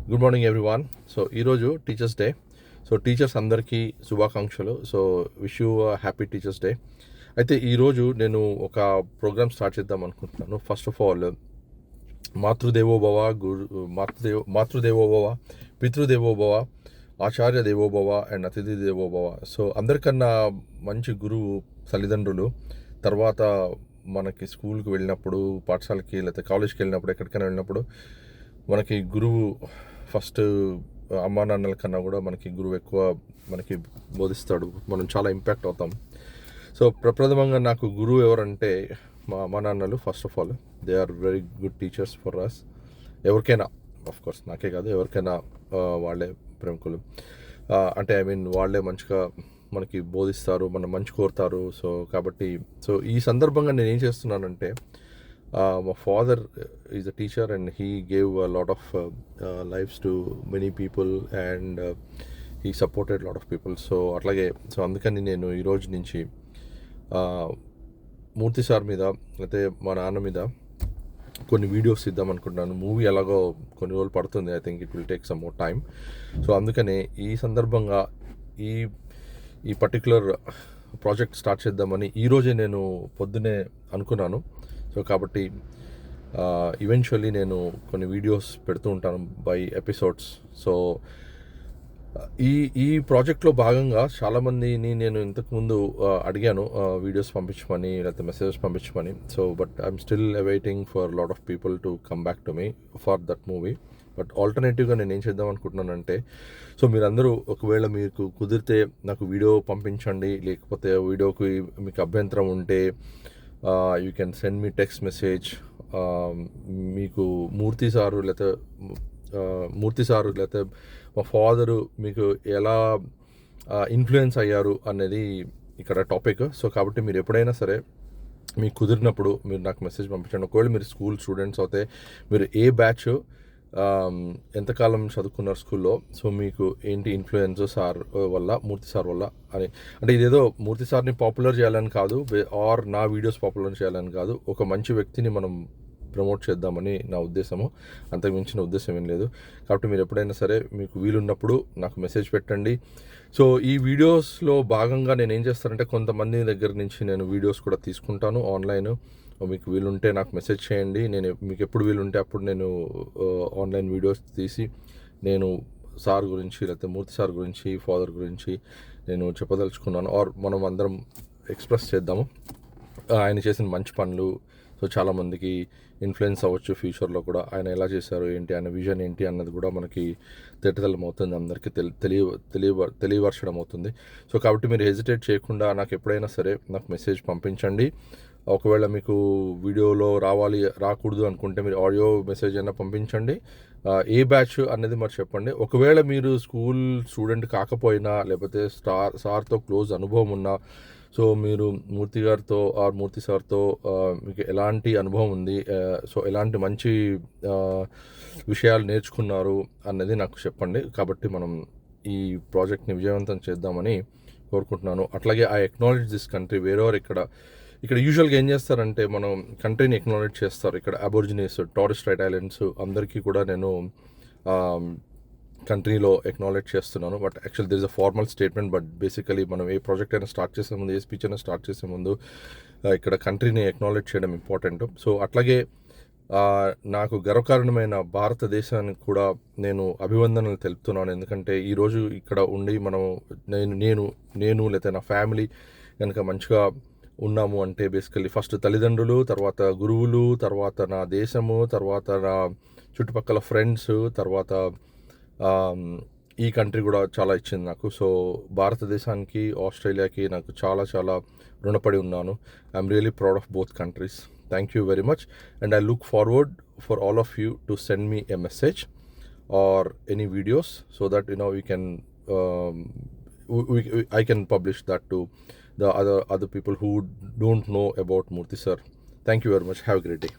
Good morning everyone. So ఈరోజు teachers day. So teachers అందరికీ శుభాకాంక్షలు. So wish you happy teachers day. అయితే ఈరోజు నేను ఒక ప్రోగ్రామ్ స్టార్ట్ చేద్దాం అనుకుంటున్నాను. ఫస్ట్ ఆఫ్ ఆల్ మాతృదేవోభవ, మాతృదేవోభవ, పితృదేవోభవ, ఆచార్య దేవోభవ అండ్ అతిథి దేవోభవ. సో అందరికన్నా మంచి గురువు తల్లిదండ్రులు. తర్వాత మనకి స్కూల్కి వెళ్ళినప్పుడు, పాఠశాలకి లేకపోతే కాలేజ్కి వెళ్ళినప్పుడు, ఎక్కడికైనా వెళ్ళినప్పుడు మనకి గురువు ఫస్ట్ అమ్మా నాన్నల కన్నా కూడా మనకి గురువు ఎక్కువ మనకి బోధిస్తాడు. మనం చాలా ఇంపాక్ట్ అవుతాం. సో ప్రప్రథమంగా నాకు గురువు ఎవరంటే మా అమ్మా నాన్నలు. First of all they are very good teachers for us. ఎవరికైనా, ఆఫ్ కోర్స్ నాకే కాదు, ఎవరికైనా వాళ్ళే ప్రముఖులు. అంటే ఐ మీన్ వాళ్ళే మంచిగా మనకి బోధిస్తారు, మనం మంచి కోరుతారు. సో కాబట్టి ఈ సందర్భంగా నేను ఏం చేస్తున్నానంటే, my father is a teacher and he gave a lot of lives to many people and he supported a lot of people. So అందుకని నేను ఈరోజు నుంచి మూర్తి సార్ మీద అయితే మా నాన్న మీద కొన్ని వీడియోస్ ఇద్దాం అనుకుంటున్నాను. మూవీ ఎలాగో కొన్ని రోజులు పడుతుంది. I think it will take some more time. So అందుకనే ఈ సందర్భంగా ఈ పర్టికులర్ ప్రాజెక్ట్ స్టార్ట్ చేద్దామని ఈరోజే నేను పొద్దునే అనుకున్నాను. సో కాబట్టి ఈవెన్చువల్లీ కొన్ని వీడియోస్ పెడుతూ ఉంటాను బై ఎపిసోడ్స్. సో ఈ ప్రాజెక్ట్లో భాగంగా చాలామందిని నేను ఇంతకుముందు అడిగాను వీడియోస్ పంపించమని, లేకపోతే మెసేజెస్ పంపించమని. So but I'm still awaiting for lot of people to come back to me for that movie. But ఆల్టర్నేటివ్గా నేను ఏం చేద్దాం అనుకుంటున్నానంటే, సో మీరందరూ ఒకవేళ మీకు కుదిరితే నాకు వీడియో పంపించండి, లేకపోతే వీడియోకి మీకు అభ్యంతరం ఉంటే you can send me text message. మీకు మూర్తి సారు లేకపోతే మా ఫాదరు మీకు ఎలా ఇన్ఫ్లుయెన్స్ అయ్యారు అనేది ఇక్కడ టాపిక్. సో కాబట్టి మీరు ఎప్పుడైనా సరే మీకు కుదిరినప్పుడు మీరు నాకు మెసేజ్ పంపించండి. ఒకవేళ మీరు స్కూల్ స్టూడెంట్స్ అయితే మీరు ఏ బ్యాచ్, ఎంతకాలం చదువుకున్నారు స్కూల్లో, సో మీకు ఏంటి ఇన్ఫ్లుయెన్స్ సార్ వల్ల, మూర్తి సార్ వల్ల అని. అంటే ఇదేదో మూర్తి సార్ని పాపులర్ చేయాలని కాదు, ఆర్ నా వీడియోస్ పాపులర్ చేయాలని కాదు, ఒక మంచి వ్యక్తిని మనం ప్రమోట్ చేద్దామని నా ఉద్దేశము. అంతకు మించిన ఉద్దేశం ఏం లేదు. కాబట్టి మీరు ఎప్పుడైనా సరే మీకు వీలున్నప్పుడు నాకు మెసేజ్ పెట్టండి. సో ఈ వీడియోస్లో భాగంగా నేను ఏం చేస్తానంటే, కొంతమంది దగ్గర నుంచి నేను వీడియోస్ కూడా తీసుకుంటాను ఆన్లైన్. మీకు వీలుంటే నాకు మెసేజ్ చేయండి. నేను మీకు ఎప్పుడు వీలుంటే అప్పుడు నేను ఆన్లైన్ వీడియోస్ తీసి నేను సార్ గురించి, లేకపోతే మూర్తి సార్ గురించి, ఫాదర్ గురించి నేను చెప్పదలుచుకున్నాను. ఆర్ మనం అందరం ఎక్స్ప్రెస్ చేద్దాము ఆయన చేసిన మంచి పనులు. సో చాలామందికి ఇన్ఫ్లుయెన్స్ అవ్వచ్చు ఫ్యూచర్లో కూడా. ఆయన ఎలా చేశారు ఏంటి, ఆయన విజన్ ఏంటి అన్నది కూడా మనకి తేటతెల్లం అవుతుంది, అందరికీ తెలియపరచడం అవుతుంది. సో కాబట్టి మీరు హెజిటేట్ చేయకుండా నాకు ఎప్పుడైనా సరే నాకు మెసేజ్ పంపించండి. ఒకవేళ మీకు వీడియోలో రాకూడదు అనుకుంటే మీరు ఆడియో మెసేజ్ అయినా పంపించండి. ఏ బ్యాచ్ అనేది మరి చెప్పండి. ఒకవేళ మీరు స్కూల్ స్టూడెంట్ కాకపోయినా, లేకపోతే సార్తో క్లోజ్ అనుభవం ఉన్నా, సో మీరు మూర్తి గారితో ఆర్ మూర్తి సార్తో మీకు ఎలాంటి అనుభవం ఉంది, సో ఎలాంటి మంచి విషయాలు నేర్చుకున్నారు అన్నది నాకు చెప్పండి. కాబట్టి మనం ఈ ప్రాజెక్ట్ని విజయవంతం చేద్దామని కోరుకుంటున్నాను. అట్లాగే I acknowledge this country wherever. ఇక్కడ యూజువల్గా ఏం చేస్తారంటే, మనం కంట్రీని ఎక్నాలెడ్జ్ చేస్తారు. ఇక్కడ అబోరిజినీస్, టారెస్ స్ట్రైట్ ఐలాండ్స్ అందరికీ కూడా నేను కంట్రీలో ఎక్నాలెడ్జ్ చేస్తున్నాను. But actual there is a formal statement. But basically మనం ఏ ప్రాజెక్ట్ అయినా స్టార్ట్ చేసే ముందు, ఏ స్పీచ్ అయినా స్టార్ట్ చేసే ముందు ఇక్కడ కంట్రీని ఎక్నాలెడ్జ్ చేయడం ఇంపార్టెంట్. సో అట్లాగే నాకు గర్వకారణమైన భారతదేశానికి కూడా నేను అభివందనలు తెలుపుతున్నాను. ఎందుకంటే ఈరోజు ఇక్కడ ఉండి నేను లేకపోతే నా ఫ్యామిలీ కనుక మంచిగా ఉన్నాము అంటే బేసికలీ ఫస్ట్ తల్లిదండ్రులు, తర్వాత గురువులు, తర్వాత నా దేశము, తర్వాత నా చుట్టుపక్కల ఫ్రెండ్స్, తర్వాత ఈ కంట్రీ కూడా చాలా ఇచ్చింది నాకు. సో భారతదేశానికి, ఆస్ట్రేలియాకి నాకు చాలా చాలా రుణపడి ఉన్నాను. I'm really proud of both countries. Thank you very much and I look forward for all of you to send me a message or any videos so that we can I can publish that to the other people who don't know about Murthy sir. Thank you very much. Have a great day.